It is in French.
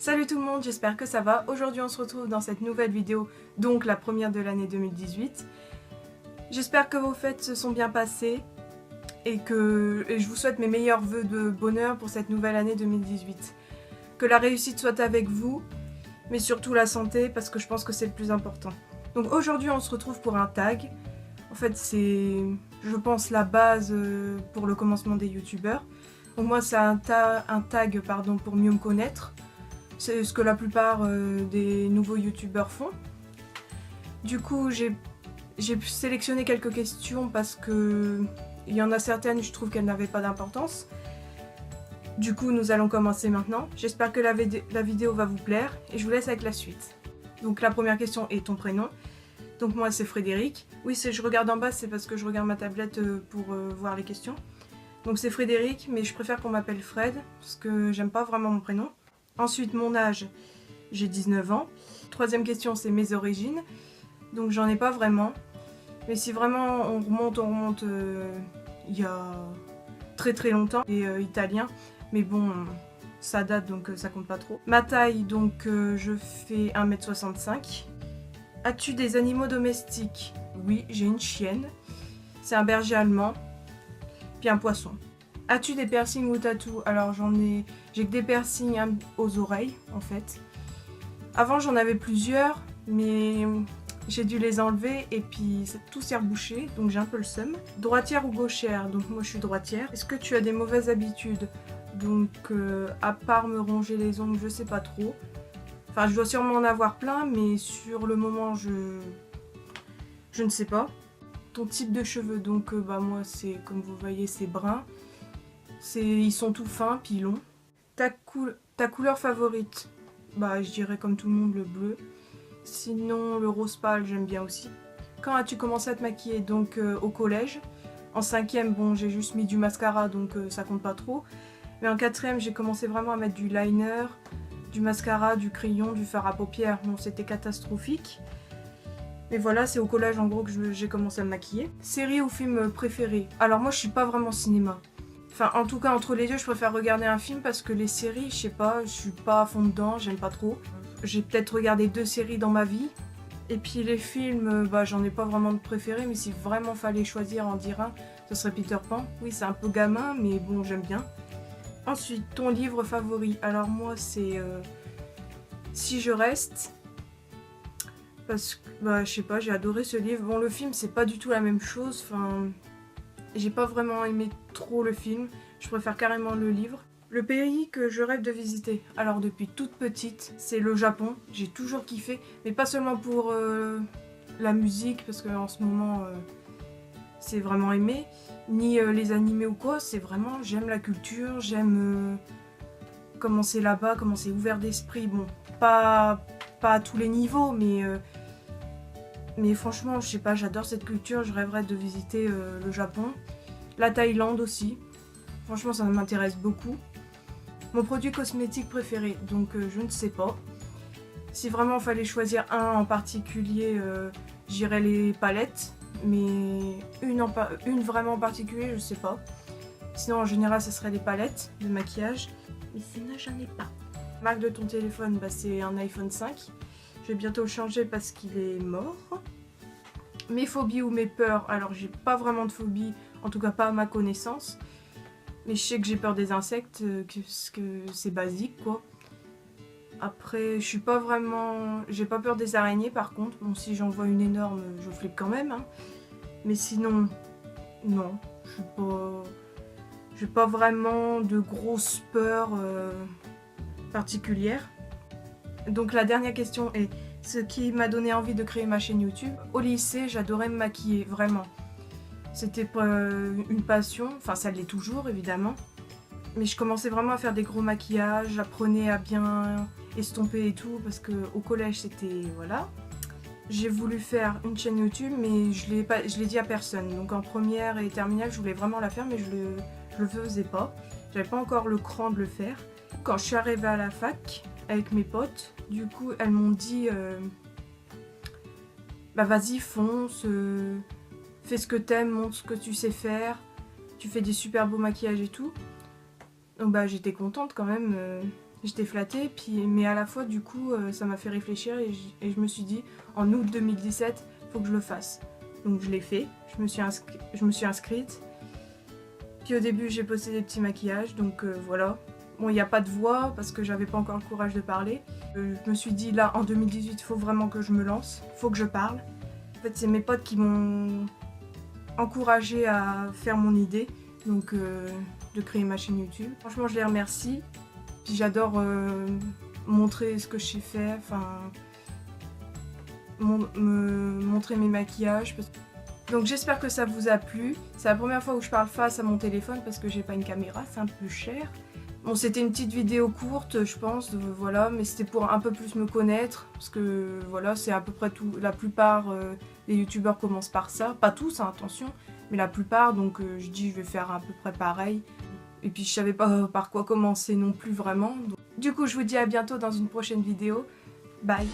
Salut tout le monde, j'espère que ça va. Aujourd'hui on se retrouve dans cette nouvelle vidéo, donc la première de l'année 2018. J'espère que vos fêtes se sont bien passées et je vous souhaite mes meilleurs vœux de bonheur pour cette nouvelle année 2018. Que la réussite soit avec vous, mais surtout la santé parce que je pense que c'est le plus important. Donc aujourd'hui on se retrouve pour un tag. En fait c'est, je pense, la base pour le commencement des youtubeurs. Donc moi c'est un tag pour mieux me connaître. C'est ce que la plupart des nouveaux youtubeurs font. Du coup, j'ai sélectionné quelques questions parce que il y en a certaines, je trouve qu'elles n'avaient pas d'importance. Du coup, nous allons commencer maintenant. J'espère que la vidéo va vous plaire et je vous laisse avec la suite. Donc la première question est ton prénom. Donc moi c'est Frédéric. Oui, si je regarde en bas, c'est parce que je regarde ma tablette pour voir les questions. Donc c'est Frédéric, mais je préfère qu'on m'appelle Fred parce que j'aime pas vraiment mon prénom. Ensuite, mon âge, j'ai 19 ans. Troisième question, c'est mes origines. Donc j'en ai pas vraiment. Mais si vraiment on remonte il y a très très longtemps. Et italien. Mais bon, ça date donc ça compte pas trop. Ma taille, donc je fais 1m65. As-tu des animaux domestiques? Oui, j'ai une chienne. C'est un berger allemand. Puis un poisson. As-tu des piercings ou tatous? Alors j'ai que des piercings aux oreilles en fait. Avant j'en avais plusieurs, mais j'ai dû les enlever et puis tout s'est rebouché, donc j'ai un peu le seum. Droitière ou gauchère? Donc moi je suis droitière. Est-ce que tu as des mauvaises habitudes? Donc à part me ronger les ongles, je sais pas trop. Enfin je dois sûrement en avoir plein, mais sur le moment je ne sais pas. Ton type de cheveux, donc moi c'est, comme vous voyez, c'est brun. Ils sont tout fins, puis longs. Ta couleur favorite? Bah je dirais comme tout le monde le bleu. Sinon le rose pâle j'aime bien aussi. Quand as-tu commencé à te maquiller? Donc au collège. En 5e, bon j'ai juste mis du mascara donc ça compte pas trop. Mais en 4e j'ai commencé vraiment à mettre du liner, du mascara, du crayon, du fard à paupières. Bon c'était catastrophique. Mais voilà, c'est au collège en gros que j'ai commencé à me maquiller. Série ou film préféré? Alors moi je suis pas vraiment cinéma. Enfin, en tout cas, entre les deux, je préfère regarder un film parce que les séries, je sais pas, je suis pas à fond dedans, j'aime pas trop. J'ai peut-être regardé 2 séries dans ma vie. Et puis les films, j'en ai pas vraiment de préféré, mais si vraiment fallait choisir en dire un, ce serait Peter Pan. Oui, c'est un peu gamin, mais bon, j'aime bien. Ensuite, ton livre favori? Alors moi, c'est Si je reste. Parce que, je sais pas, j'ai adoré ce livre. Bon, le film, c'est pas du tout la même chose, enfin... J'ai pas vraiment aimé trop le film, je préfère carrément le livre. Le pays que je rêve de visiter, alors depuis toute petite, c'est le Japon. J'ai toujours kiffé, mais pas seulement pour la musique, parce qu'en ce moment c'est vraiment aimé, ni les animés ou quoi, c'est vraiment, j'aime la culture, j'aime comment c'est là-bas, comment c'est ouvert d'esprit. Bon, pas à tous les niveaux, mais franchement, je sais pas, j'adore cette culture, je rêverais de visiter le Japon. La Thaïlande aussi. Franchement, ça m'intéresse beaucoup. Mon produit cosmétique préféré, donc je ne sais pas. Si vraiment il fallait choisir un en particulier, j'irais les palettes. Mais une vraiment en particulier, je sais pas. Sinon, en général, ce serait les palettes de maquillage. Mais sinon, j'en ai pas. Marque de ton téléphone, c'est un iPhone 5. Je vais bientôt le changer parce qu'il est mort. Mes phobies ou mes peurs, alors j'ai pas vraiment de phobie, en tout cas pas à ma connaissance. Mais je sais que j'ai peur des insectes, que c'est basique quoi. Après, je suis pas vraiment... J'ai pas peur des araignées par contre. Bon, si j'en vois une énorme, je flippe quand même. Hein. Mais sinon, non. J'ai pas vraiment de grosses peurs particulières. Donc la dernière question est ce qui m'a donné envie de créer ma chaîne YouTube. Au lycée, j'adorais me maquiller, vraiment. C'était une passion, enfin ça l'est toujours évidemment. Mais je commençais vraiment à faire des gros maquillages, j'apprenais à bien estomper et tout, parce qu'au collège c'était... voilà. J'ai voulu faire une chaîne YouTube, mais je l'ai dit à personne. Donc en première et terminale, je voulais vraiment la faire, mais je le faisais pas. J'avais pas encore le cran de le faire. Quand je suis arrivée à la fac, avec mes potes, du coup elles m'ont dit vas-y fonce, fais ce que t'aimes, montre ce que tu sais faire, tu fais des super beaux maquillages et tout. Donc j'étais contente quand même, j'étais flattée, mais à la fois du coup ça m'a fait réfléchir et je me suis dit en août 2017 faut que je le fasse. Donc je l'ai fait, je me suis inscrite. Puis au début j'ai posté des petits maquillages, donc voilà. Bon, il n'y a pas de voix parce que j'avais pas encore le courage de parler. Je me suis dit là en 2018 il faut vraiment que je me lance, faut que je parle. En fait c'est mes potes qui m'ont encouragée à faire mon idée, donc de créer ma chaîne YouTube. Franchement je les remercie. Puis j'adore montrer ce que je sais faire, enfin montrer mes maquillages. Donc j'espère que ça vous a plu. C'est la première fois où je parle face à mon téléphone parce que j'ai pas une caméra, c'est un peu cher. Bon, c'était une petite vidéo courte, je pense, voilà, mais c'était pour un peu plus me connaître, parce que voilà, c'est à peu près tout. La plupart des youtubeurs commencent par ça, pas tous, hein, attention, mais la plupart, donc je dis je vais faire à peu près pareil. Et puis je savais pas par quoi commencer non plus vraiment. Donc, du coup, je vous dis à bientôt dans une prochaine vidéo. Bye!